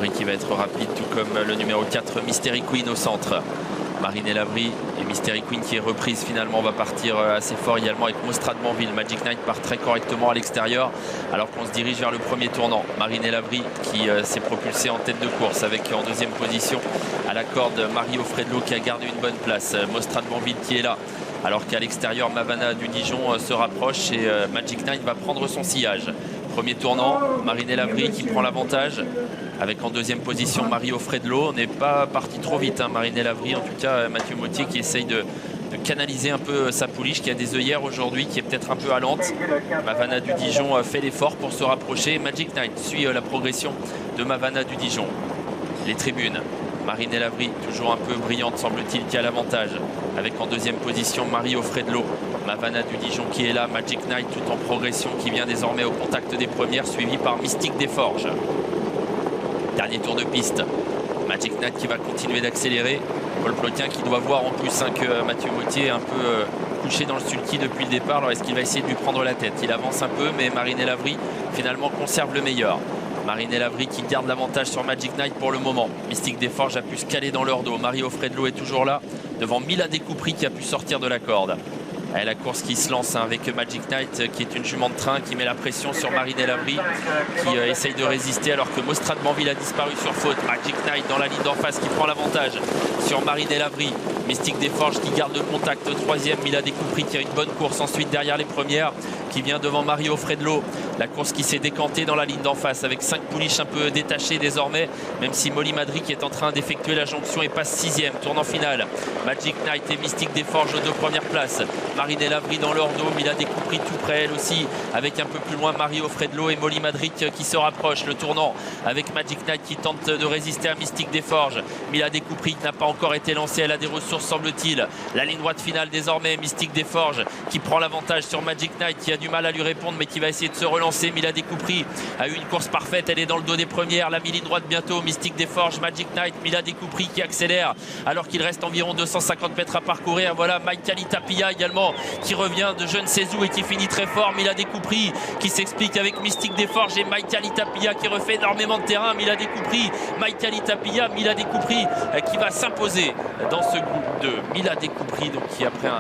Lavry qui va être rapide, tout comme le numéro 4, Mystery Queen au centre. Marinée Lavry et Mystery Queen qui est reprise finalement va partir assez fort également avec Mostrad Banville. Magic Knight part très correctement à l'extérieur alors qu'on se dirige vers le premier tournant. Marinée Lavry qui s'est propulsée en tête de course avec en deuxième position à la corde Mario Fredlo qui a gardé une bonne place. Mostrad Banville qui est là alors qu'à l'extérieur Mavana du Dijon se rapproche et Magic Knight va prendre son sillage. Premier tournant, Marinée Lavry qui prend l'avantage avec en deuxième position Mario Fredlo. On n'est pas parti trop vite, hein, Marinée Lavry. En tout cas, Mathieu Mottier qui essaye de canaliser un peu sa pouliche, qui a des œillères aujourd'hui, qui est peut-être un peu allante. Mavana du Dijon fait l'effort pour se rapprocher. Magic Knight suit la progression de Mavana du Dijon. Les tribunes. Marinée Lavry, toujours un peu brillante, semble-t-il, qui a l'avantage. Avec en deuxième position Mario Fredlo. Mavana du Dijon qui est là. Magic Knight tout en progression, qui vient désormais au contact des premières, suivi par Mystique des Forges. Dernier tour de piste. Magic Knight qui va continuer d'accélérer. Paul Plotien qui doit voir en plus que Mathieu Mottier est un peu couché dans le sulky depuis le départ. Alors est-ce qu'il va essayer de lui prendre la tête? Il avance un peu, mais Marinée Lavry finalement conserve le meilleur. Marinée Lavry qui garde l'avantage sur Magic Knight pour le moment. Mystique des Forges a pu se caler dans leur dos. Mario Fredlo est toujours là devant Mila Découpry qui a pu sortir de la corde. Et la course qui se lance avec Magic Knight qui est une jument de train qui met la pression sur Marinée Lavry qui essaye de résister alors que Mostrad Banville a disparu sur faute. Magic Knight dans la ligne d'en face qui prend l'avantage sur Marinée Lavry. Mystique des Forges qui garde le contact. Troisième, Mila Découpry qui a une bonne course ensuite derrière les premières qui vient devant Mario Fredlo. La course qui s'est décantée dans la ligne d'en face avec 5 pouliches un peu détachées désormais, même si Molly Madry qui est en train d'effectuer la jonction et passe 6e. Tournant final. Magic Knight et Mystique des Forges aux deux premières places. Marinée Lavry dans leur dos, Mila Découpry tout près elle aussi, avec un peu plus loin Mario Fredlo et Molly Madry qui se rapprochent. Le tournant avec Magic Knight qui tente de résister à Mystique des Forges. Mila Découpry n'a pas encore été lancée, elle a des ressources semble-t-il. La ligne droite finale désormais, Mystique des Forges qui prend l'avantage sur Magic Knight qui a du mal à lui répondre mais qui va essayer de se relancer. Mila Découpry a eu une course parfaite, elle est dans le dos des premières, la mi-ligne droite bientôt. Mystique des Forges, Magic Knight, Mila Découpry qui accélère alors qu'il reste environ 250 mètres à parcourir. Voilà Maïkali Tapia également qui revient de je ne sais où et qui finit très fort. Mila Découpry qui s'explique avec Mystique des Forges et Maïkali Tapia qui refait énormément de terrain. Mila Découpry, Maïkali Tapia, Mila Découpry qui va s'imposer dans ce groupe de Mila Découpry donc qui après un